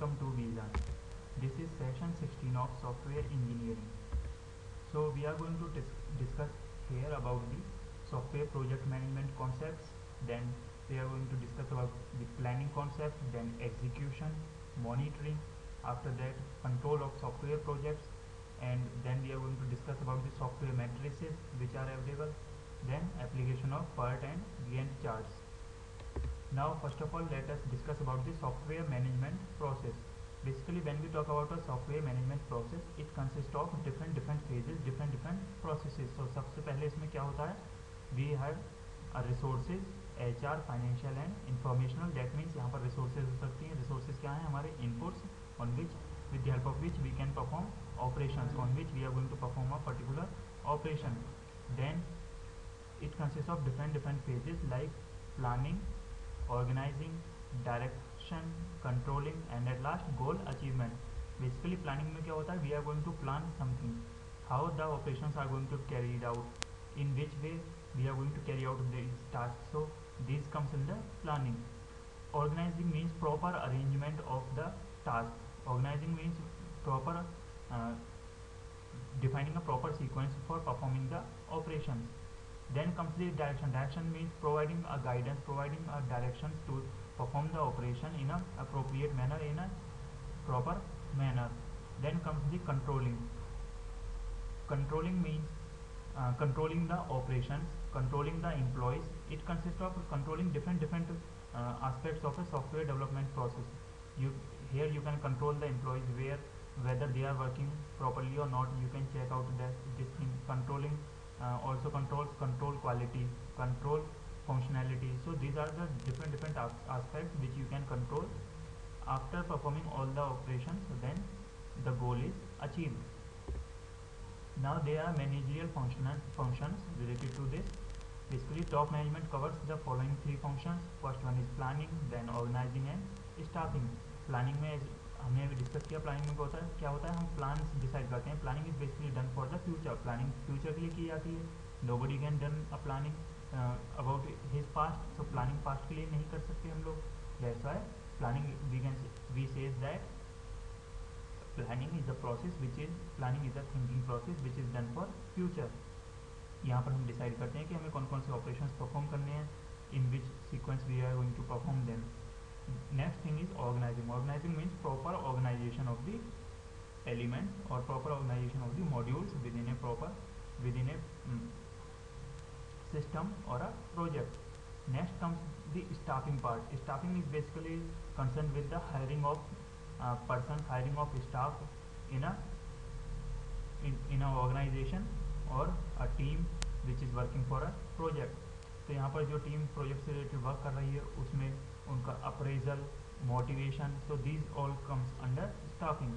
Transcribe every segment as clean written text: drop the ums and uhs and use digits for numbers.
welcome to VLearn. This is session 16 of software engineering. So we are going to discuss here about the software project management concepts. Then we are going to discuss about the planning concept, then execution, monitoring, after that control of software projects, and then we are going to discuss about the software matrices which are available, then application of PERT and Gantt charts. Now first of all let us discuss about the software management process. Basically when we talk about a software management process, it consists of different phases, different processes. So सबसे पहले इसमें क्या होता है, we have resources, HR, financial and informational. That means यहाँ पर resources हो सकती हैं. Resources क्या हैं, हमारे inputs on which with the help of which we can perform operations, on which we are going to perform a particular operation. Then it consists of different phases like planning, organizing, direction, controlling and at last goal achievement. Basically planning में क्या होता है, we are going to plan something, how the operations are going to carried out, in which way we are going to carry out these tasks. So this comes in the planning. Organizing means proper arrangement of the task. Organizing means proper defining a proper sequence for performing the operations. Then comes the direction. Direction means providing a guidance, providing a directions to perform the operation in a appropriate manner, in a proper manner. Then comes the controlling. Controlling means controlling the operations, controlling the employees. It consists of controlling different aspects of a software development process. Here you can control the employees, whether they are working properly or not. You can check out this thing. Controlling also control quality, control functionality. So these are the different aspects which you can control. After performing all the operations, then the goal is achieved. Now there are managerial functions related to this. Basically top management covers the following three functions. First one is planning, then organizing and staffing. Planning में हमने अभी discuss किया, planning में क्या होता है, हम plans decide करते हैं. Planning is basically done for the future. Planning future के लिए की जाती है. Nobody can done a planning about his past. So planning past के लिए नहीं कर सकते हम लोग. That's why planning we says that planning is the process which is planning is the thinking process which is done for future. यहाँ पर हम डिसाइड करते हैं कि हमें कौन कौन से ऑपरेशंस परफॉर्म करने हैं, in which sequence we are going to perform them. Next thing is organizing. Organizing means proper organization of the elements or proper organization of the modules within a system or a project. Next comes the staffing part. Staffing is basically concerned with the hiring of persons, hiring of staff in a organization or a team which is working for a project. तो यहाँ पर जो team project से related work कर रही है उसमें उनका appraisal, motivation, so these all comes under staffing.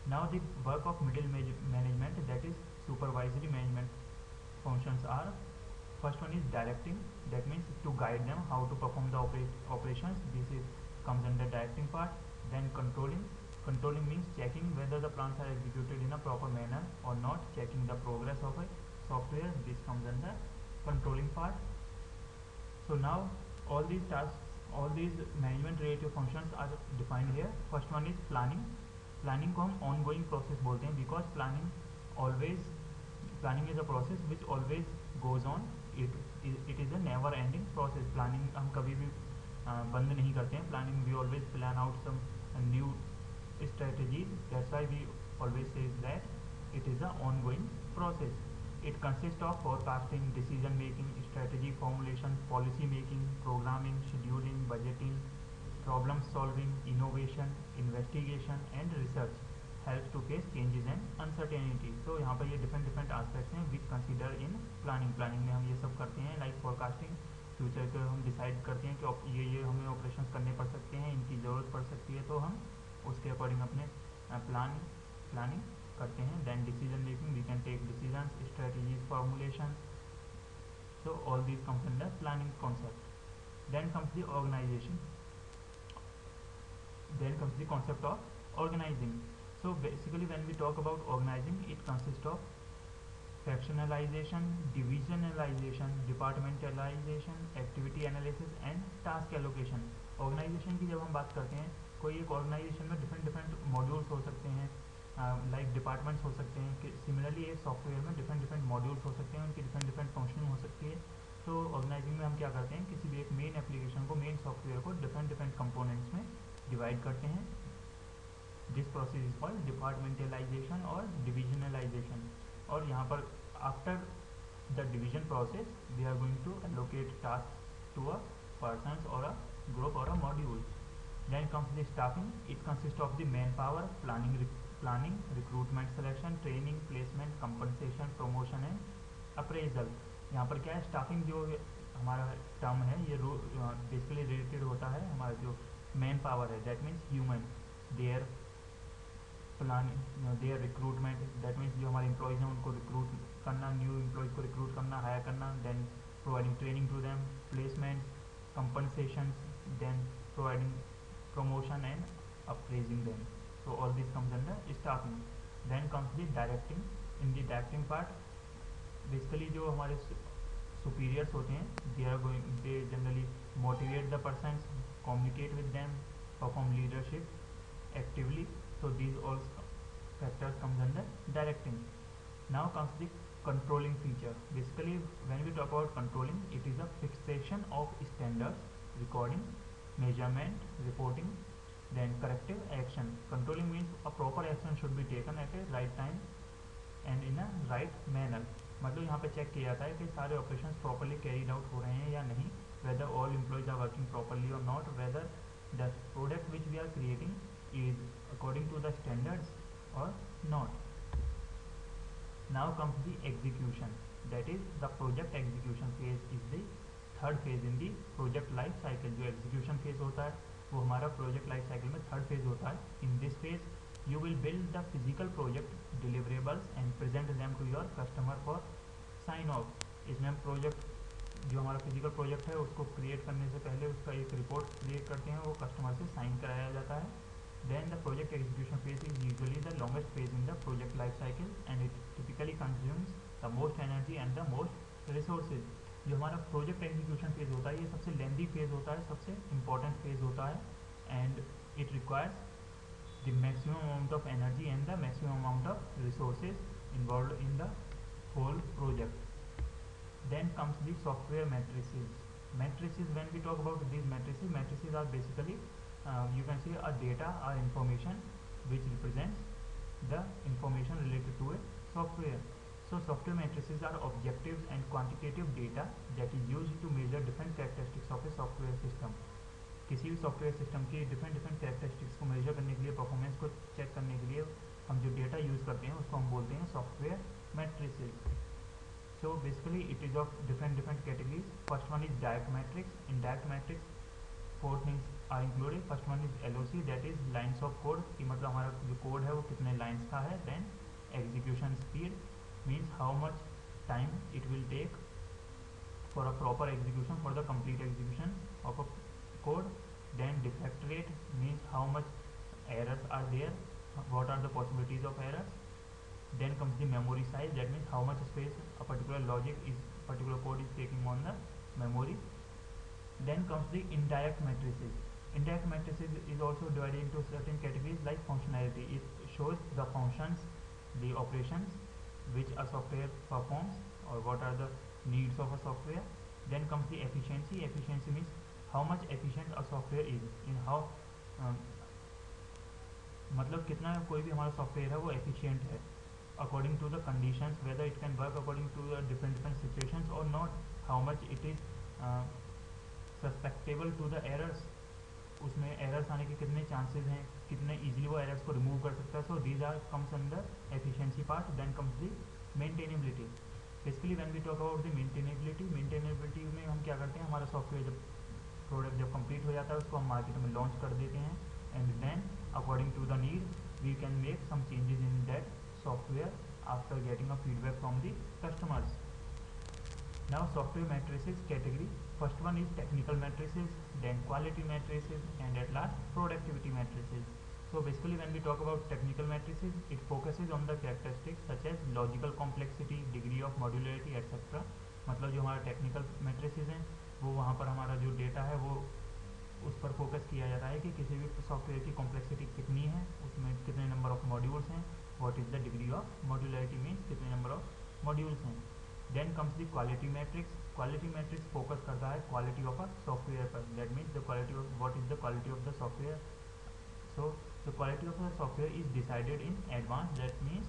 Now the work of middle management, that is supervisory management functions are, first one is directing, that means to guide them how to perform the operations. This is comes under directing part. Then controlling means checking whether the plans are executed in a proper manner or not, checking the progress of a software. This comes under controlling part. So now all these tasks, all these management related functions are defined here. First one is planning. Planning को हम ongoing process बोलते हैं, because planning is a process which always goes on. It is a never ending process. Planning हम कभी भी बंद नहीं करते हैं. Planning we always plan out some new strategies. That's why we always say that it is a ongoing process. It consists of forecasting, decision making, strategy formulation, policy making, programming, scheduling, budgeting, problem solving, innovation, investigation and research. Helps to face changes and uncertainty. So यहाँ पर ये different aspects हैं which consider in planning. Planning में हम ये सब करते हैं, like forecasting, फ्यूचर को हम डिसाइड करते हैं कि ये हमें ऑपरेशंस करने पड़ सकते हैं, इनकी ज़रूरत पड़ सकती है, तो हम उसके अकॉर्डिंग अपने प्लानिंग करते हैं. Then decision making, we can take decisions, strategies formulation. So all these comes under planning concept. Then comes the organisation. Then comes the concept of organizing. So basically when we talk about organizing, it consists of fractionalization, divisionalization, departmentalization, activity analysis and task allocation. Organization की जब हम बात करते हैं कोई एक organisation में different different modules हो सकते हैं, लाइक डिपार्टमेंट्स हो सकते हैं, कि सिमिलरली एक सॉफ्टवेयर में डिफरेंट डिफरेंट मॉड्यूल्स हो सकते हैं, उनकी डिफरेंट डिफरेंट फंक्शनिंग हो सकती है। तो ऑर्गेनाइजिंग में हम क्या करते हैं, किसी भी एक मेन एप्लीकेशन को, मेन सॉफ्टवेयर को डिफरेंट डिफरेंट कंपोनेंट्स में डिवाइड करते हैं। This process is called departmentalisation और डिविजनलाइजेशन। और यहाँ पर after the division process we are going to allocate task to a persons or a group or a module. Then comes the staffing. It consists of the manpower, planning, recruitment, selection, training, placement, compensation, promotion and appraisal. यहाँ पर क्या है, staffing जो हमारा term है ये basically related होता है हमारा जो मैन पावर है, that means human, their planning, their recruitment, that means जो हमारे एम्प्लॉयज़ हैं उनको रिक्रूट करना, न्यू एम्प्लॉयज़ को रिक्रूट करना, हायर करना, then providing training to them, placement, compensations, then providing promotion and appraising them. So all this comes under staffing. Then comes the directing. In the directing part, basically जो हमारे superiors होते हैं, they generally motivate the persons, communicate with them, perform leadership actively. So these all factors comes under directing. Now comes the controlling feature. Basically when we talk about controlling, it is a fixation of standards, recording, measurement, reporting, then corrective action. Controlling means a proper action should be taken at a right time and in a right manner. मतलब यहाँ पे check किया जाता है कि सारे operations properly carried out हो रहे हैं या नहीं, whether all employees are working properly or not, whether the product which we are creating is according to the standards or not. Now comes the execution, that is the project execution phase is the third phase in the project life cycle. जो execution phase होता है वो हमारा project life cycle में third phase होता है. In this phase you will build the physical project deliverables and present them to your customer for sign off. इसमें हम project जो हमारा physical project है उसको create करने से पहले उसका एक report create करते हैं, वो customer से sign कराया जाता है. Then the project execution phase is usually the longest phase in the project life cycle and it typically consumes the most energy and the most resources. जो हमारा project execution phase होता है ये सबसे lengthy phase होता है, सबसे important phase होता है and it requires the maximum amount of energy and the maximum amount of resources involved in the whole project. Then comes the software matrices. Matrices, when we talk about these matrices are basically you can see a data or information which represents the information related to a software. So software matrices are objective and quantitative data that is used to measure different characteristics of a software system. किसी भी software system की different characteristics को major करने के लिए, performance को check करने के लिए हम जो डेटा यूज़ करते हैं उसको हम बोलते हैं software matrices. So basically it is of different categories. First one is direct matrix. In direct matrix 4 things are included. First one is LOC, that is lines of code, कि मतलब हमारा जो कोड है वो कितने लाइन्स का है. Then execution speed means how much time it will take for a proper execution, for the complete execution of a code. Then defect rate means how much errors are there, what are the possibilities of errors. Then comes the memory size, that means how much space a particular code is taking on the memory. Then comes the indirect matrices. Indirect matrices is also divided into certain categories like functionality. It shows the functions, the operations which a software performs or what are the needs of a software. Then comes the efficiency. Efficiency means how much efficient a software is, in how मतलब कितना कोई भी हमारा software है वो efficient है according to the conditions, whether it can work according to the different situations or not, how much it is susceptible to the errors, उसमें errors आने के कितने चांसेस हैं, कितने इजीली वो एरर्स को रिमूव कर सकता है. So these are comes under efficiency part. Then comes the maintainability. Basically when we talk about the maintainability में हम क्या करते हैं, हमारा सॉफ्टवेयर जब प्रोडक्ट जब कंप्लीट हो जाता है उसको हम मार्केट में लॉन्च कर देते हैं and then according to the need we can make some changes in that software after getting a feedback from the customers. Now software matrices category. First one is technical matrices, then quality matrices, and at last productivity matrices. So basically when we talk about technical matrices, it focuses on the characteristics such as logical complexity, degree of modularity etc. मतलब जो हमारा technical matrices हैं वो वहाँ पर हमारा जो data है वो उस पर फोकस किया जाता है कि किसी भी सॉफ्टवेयर की कॉम्प्लेक्सिटी कितनी है, उसमें कितने नंबर ऑफ मॉड्यूल्स हैं, what is the degree of modularity means कितने नंबर ऑफ मॉड्यूल्स हैं। Then comes the quality metrics. Quality metrics focus करता है क्वालिटी ऑफ अ सॉफ्टवेयर पर, that means the quality of what is the quality of the software. So the quality of the software is decided in advance, that means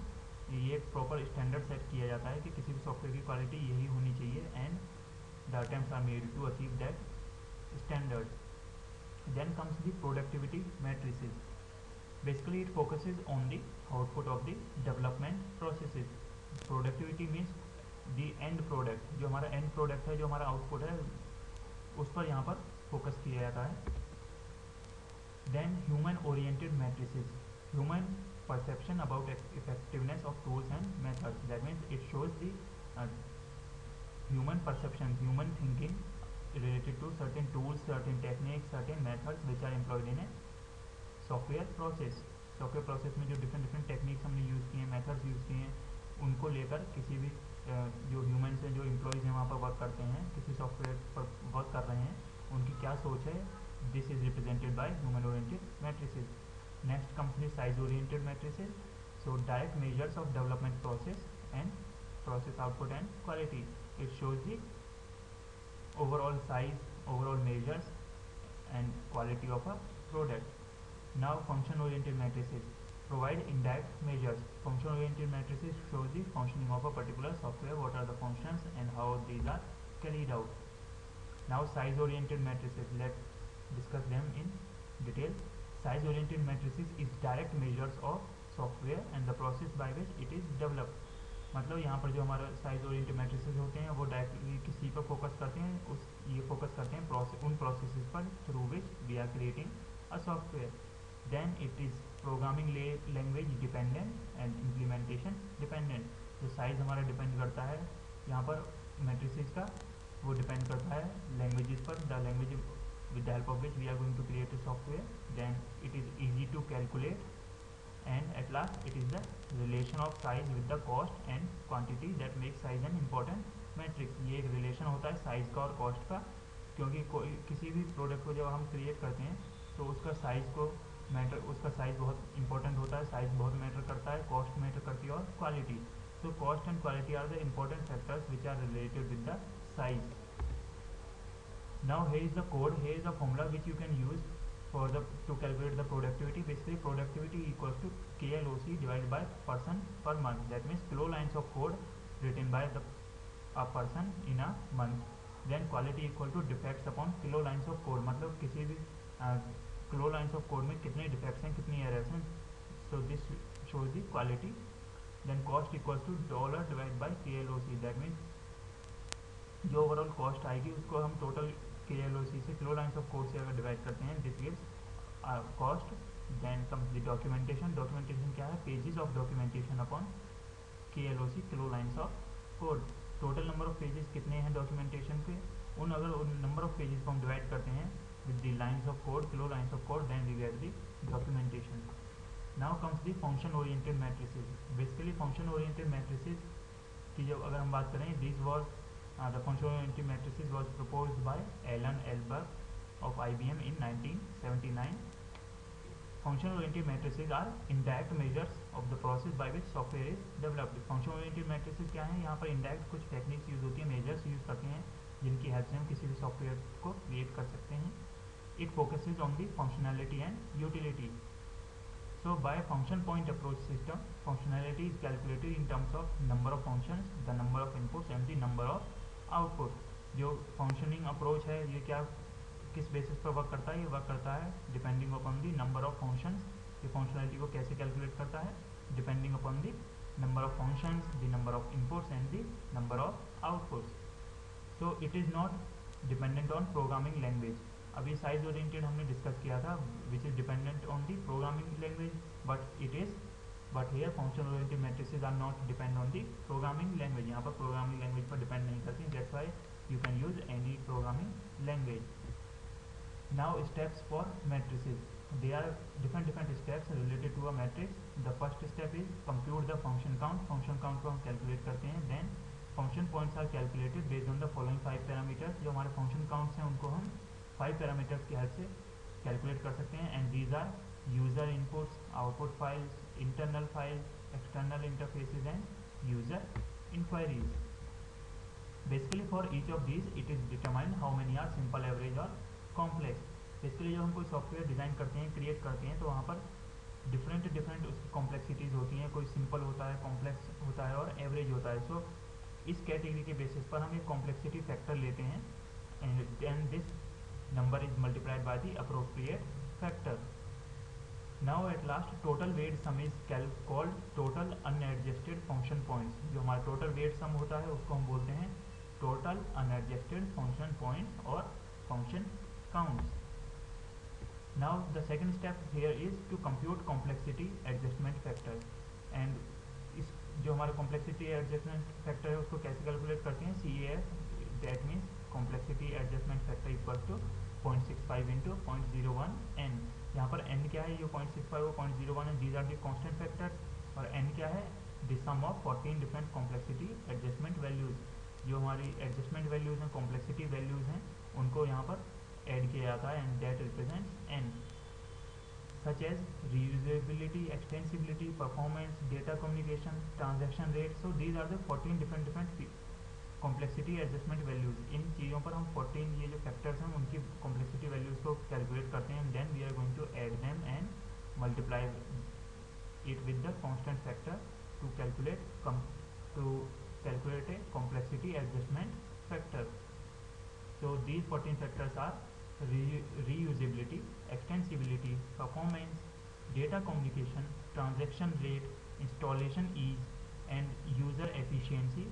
ये एक proper standard set किया जाता है कि किसी भी software की क्वालिटी यही होनी चाहिए, and the attempts are made to achieve that standard. Then comes the productivity matrices. Basically it focuses on the output of the development processes. Productivity means the end product, जो हमारा end product है, जो हमारा output है, उस पर यहाँ पर फोकस किया जाता है. Then human oriented matrices. Human perception about effectiveness of tools and methods. That means it shows the human perception, human thinking related to certain tools, certain techniques, certain methods which are employed in a software process. Software process में जो different techniques हमने use किए हैं, methods use किए हैं, उनको लेकर किसी भी जो ह्यूमन्स हैं, जो एम्प्लॉयज़ हैं वहाँ पर वर्क करते हैं, किसी सॉफ्टवेयर पर वर्क कर रहे हैं, उनकी क्या सोच है, this is represented by human oriented matrices. Next comes the size oriented matrices. So direct measures of development process and process output and quality. It shows the overall size, overall measures and quality of a product. Now function oriented matrices provide indirect measures. Function oriented matrices shows the functioning of a particular software, what are the functions and how these are carried out. Now size oriented matrices, let's discuss them in detail. Size oriented matrices is direct measures of software and the process by which it is developed. मतलब यहाँ पर जो हमारा size oriented matrices होते हैं वो directly किसी पर फोकस करते हैं, उस ये फोकस करते हैं उन प्रोसेसेस पर through which we are creating a software. Then it is programming language dependent and implementation dependent. जो साइज हमारा डिपेंड करता है यहाँ पर मैट्रिसेस का, वो डिपेंड करता है लैंग्वेजेस पर, the language with the help of which we are going to create a software. Then it is easy to calculate, and at last it is the relation of size with the cost and quantity that makes size an important matrix. ये एक relation होता है size का और cost का, क्योंकि कोई किसी भी प्रोडक्ट को जब हम क्रिएट करते हैं तो उसका साइज को उसका साइज बहुत इंपॉर्टेंट होता है, साइज बहुत मैटर करता है, कॉस्ट मैटर करती है और quality. So cost and quality are the important factors which are related with the size. Now here is the code, here is the formula which you can use for to calculate the productivity. Basically productivity equals to KLOC divided by person per month. That means kilo lines of code written by a person in a month. Then quality equal to defects upon kilo lines of code. मतलब किसी भी kilo lines of code में कितने defects हैं, कितनी errors हैं. So this shows the quality. Then cost equals to dollar divided by KLOC. That means जो overall cost आएगी उसको हम टोटल KLOC से, किलो लाइन्स ऑफ कोड से अगर डिवाइड करते हैं, this gives cost. Then comes the documentation. Documentation क्या है, pages of documentation upon KLOC, kilo lines of code. Total number of pages कितने हैं डॉक्यूमेंटेशन पे, अगर उन नंबर ऑफ पेजेस को हम डिवाइड करते हैं with the lines of code, kilo lines of code, then we get the documentation. Now comes the function oriented metrics. Basically function oriented metrics की जब अगर हम बात करें, this was the functional oriented matrices was proposed by Alan Elberg of IBM in 1979. Functional oriented matrices are indirect measures of the process by which software is developed. Functional oriented matrices क्या हैं, यहाँ पर indirect कुछ techniques use होती हैं, measures use करते हैं, जिनकी हेल्प से हम किसी भी सॉफ्टवेयर को क्रिएट कर सकते हैं. It focuses on the functionality and utility. So by function point approach system, functionality is calculated in terms of number of functions, the number of inputs and the number of output. जो functioning approach है ये क्या किस basis पर work करता है, ये work करता है depending upon the number of functions. ये फंक्शनलिटी को कैसे कैलकुलेट करता है, depending upon the number of functions, the number of inputs and the number of outputs. So it is not dependent on programming language. अभी size oriented हमने discuss किया था which is dependent on the programming language, but here function oriented matrices are not depend on the programming language. यहाँ पर programming language पर depend नहीं करती, that's why you can use any programming language. Now steps for matrices. There are different steps related to a matrix. The first step is compute the function count. function count को हम calculate करते हैं. Then function points are calculated based on the following 5 parameters. जो हमारे function counts हैं उनको हम 5 parameters की हेल्प से कैलकुलेट कर सकते हैं। And these are user inputs, output files, internal files, external interfaces and user enquiries. Basically for each of these it is determined how many are simple, average और complex. Basically जब हम कोई software design करते हैं, create करते हैं, तो वहाँ पर डिफरेंट उसकी कॉम्प्लेक्सिटीज़ होती हैं। कोई सिंपल होता है, कॉम्प्लेक्स होता है और एवरेज होता है। सो इस कैटेगरी के बेसिस पर हम एक कॉम्प्लेक्सिटी फैक्टर लेते हैं and this number is multiplied by the appropriate factor. Now at last total weight some is called total unadjusted function points. जो हमारा टोटल वेट सम होता है उसको हम बोलते हैं टोटल अनएडजस्टेड फंक्शन पॉइंट्स और function counts. Now the second step here is to compute complexity adjustment factor and इस जो हमारा complexity adjustment factor है उसको कैसे कैलकुलेट करते हैं, CAF, that means complexity adjustment factor equals to 0.65 into 0.01 n। यहाँ पर n क्या है, ये 0.65 और 0.01 है, these are the constant factors, और n क्या है, the sum of 14 different complexity adjustment values। जो हमारी adjustment values हैं, complexity values हैं, उनको यहाँ पर ऐड किया जाता है and that represents n, such as reusability, extensibility, performance, data communication, transaction rate. So these are the 14 different complexity adjustment values. इन चीज़ों पर हम 14 ये जो फैक्टर्स हैं उनकी कॉम्प्लेक्सिटी वैल्यूज को कैलकुलेट करते हैं, then we are going to add them and multiply it with the constant factor to calculate a complexity adjustment factor. So these 14 factors are reusability, extensibility, performance, data communication, transaction rate, installation ease, and user efficiency,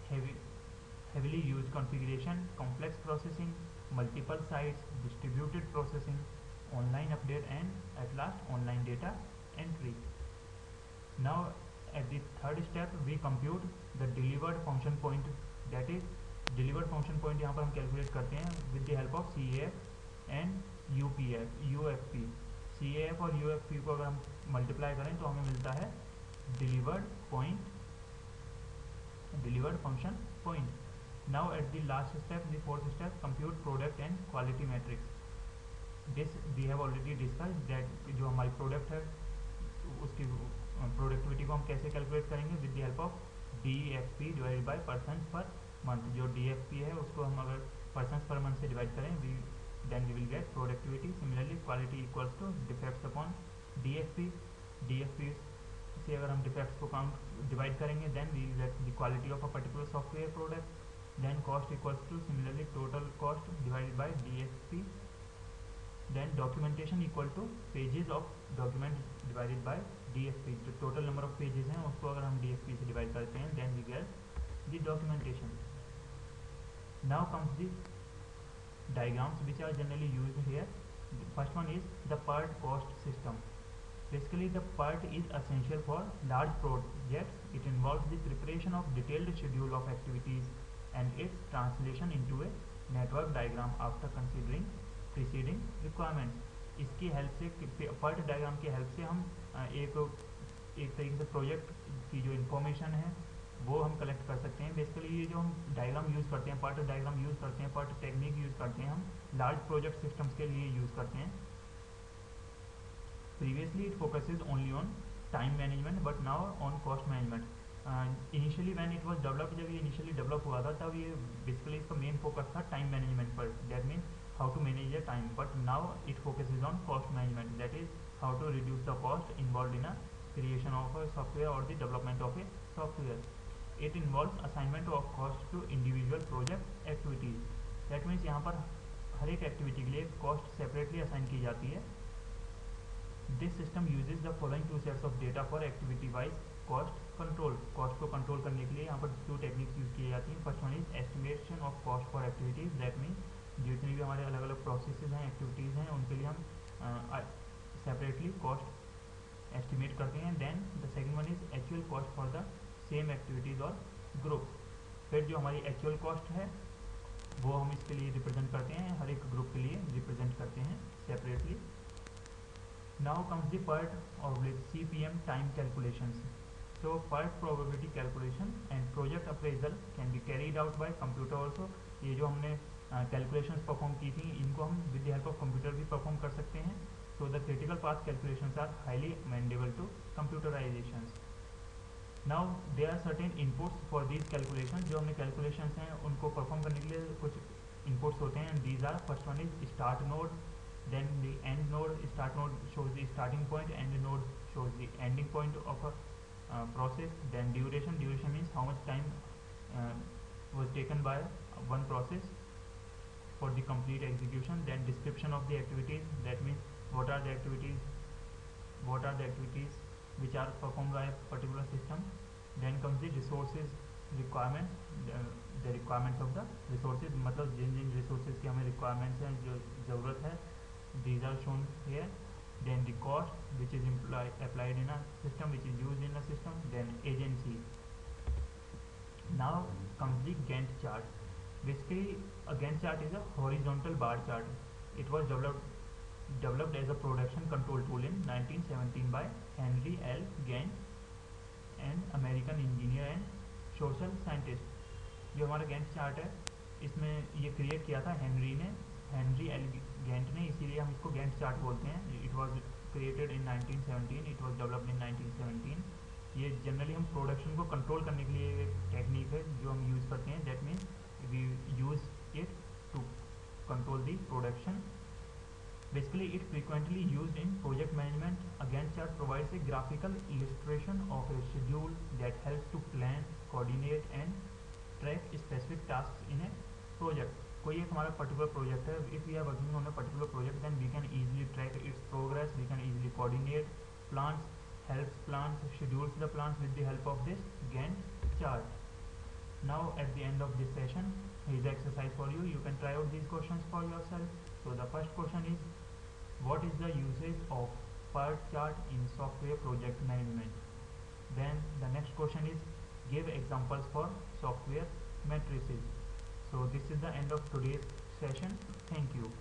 heavily used configuration, complex processing, multiple sites, distributed processing, online update, and at last online data entry. Now at the third step we compute the delivered function point, that is delivered function point यहाँ पर हम calculate करते हैं with the help of CAF and UFP। CAF और UFP को अगर हम multiply करें तो हमें मिलता है delivered function point. Now at the last step, the fourth step, compute product and quality metrics. This we have already discuss that जो हमारी प्रोडक्ट है उसकी प्रोडक्टिविटी को हम कैसे कैलकुलेट करेंगे with the help of DFP divided by person per month. जो DFP है उसको हम अगर पर्सन पर मंथ से डिवाइड करें then we will get productivity. Similarly quality equals to defects upon DFP से अगर हम डिफेक्ट्स को काउंट डिवाइड करेंगे then we will get the quality of a particular software product. Then cost equals to similarly total cost divided by DFP। Then documentation equal to pages of document divided by DFP। जो total number of pages हैं उसको अगर हम DFP से divide करते हैं then we get the documentation. Now comes the diagrams which are generally used here. The first one is the PERT cost system. Basically the PERT is essential for large projects. It involves the preparation of detailed schedule of activities and its translation into a network diagram after considering preceding requirements. इसकी help से PERT diagram की help से हम एक तरीके से project की जो इन्फॉर्मेशन है वो हम कलेक्ट कर सकते हैं। बेसिकली ये जो हम डायग्राम यूज़ करते हैं, PERT डायग्राम यूज़ करते हैं, PERT टेक्निक यूज़ करते हैं, हम लार्ज प्रोजेक्ट सिस्टम्स के लिए यूज़ करते हैं। Previously it focuses only on time management but now on cost management. Initially when it was developed, जब ये इनिशियली डेवलप हुआ था तब ये बेसिकली इसका मेन फोकस था टाइम मैनेजमेंट पर, that means how to manage the time. But now it focuses on cost management, that is how to reduce the cost involve in a creation of a software और the development of a software. It involves assignment of cost to individual project activities. That means यहाँ पर हर एक activity के लिए cost separately assign की जाती है। This system uses the following two sets of data for activity wise cost control. Cost को control करने के लिए यहाँ पर टू टेक्निक्स यूज की जाती हैं। First one is estimation of cost for activities, that means जितनी भी हमारे अलग अलग प्रोसेसेस हैं, एक्टिविटीज़ हैं, उनके लिए हम सेपरेटली कॉस्ट एस्टिमेट करते हैं। Then the second one is actual cost for the same activities और ग्रुप। फिर जो हमारी एक्चुअल कॉस्ट है वो हम इसके लिए रिप्रेजेंट करते हैं, हर एक ग्रुप के लिए रिप्रेजेंट करते हैं separately. Now comes the PERT और CPM time calculations. So PERT probability calculation and project appraisal can be carried out by computer also. ये जो हमने कैलकुलेशंस परफॉर्म की थी, इनको हम with the help of computer भी परफॉर्म कर सकते हैं. So the critical path calculations are highly amendable to computerisations. Now they are certain inputs for these calculation. जो हमने कैलकुलेशंस हैं उनको परफॉर्म करने के लिए कुछ इनपुट्स होते हैं. These are first one is start node, then the end node. Start node shows the starting point, end node shows the ending point of a process. Then duration means how much time uh, was taken by one process for the complete execution. Then description of the activities, that means what are the activities which are performed by a particular system. Then comes the resources requirements, the requirements of the resources, मतलब जिन जिन resources की हमें requirements हैं, जो ज़रूरत है, these are shown here. Then the cost which is applied in a system, which is used in a system. Then agency. Now comes the Gantt chart. Basically a Gantt chart is a horizontal bar chart. It was developed as a production control tool in 1917 by Henry L. Gantt, an American engineer and social scientist. जो हमारा Gantt chart है, इसमें ये create किया था Henry L Gantt ने, इसीलिए हम इसको Gantt चार्ट बोलते हैं. It was created in 1917, it was developed in 1917. ये जनरली हम प्रोडक्शन को कंट्रोल करने के लिए एक टेक्निक है जो हम यूज़ करते हैं. That means we use it to control the production. Basically, it frequently used in project management. A Gantt chart provides a graphical illustration of a schedule that helps to plan, coordinate and track specific tasks in a project. कोई एक हमारा particular project है. If we are working on a particular project, then we can easily track its progress. We can easily coordinate plans, helps plans, schedules the plans with the help of this Gantt chart. Now at the end of this session, here is the exercise for you. You can try out these questions for yourself. So the first question is, what is the usage of PERT chart in software project management? Then the next question is, give examples for software matrices. So this is the end of today's session. Thank you.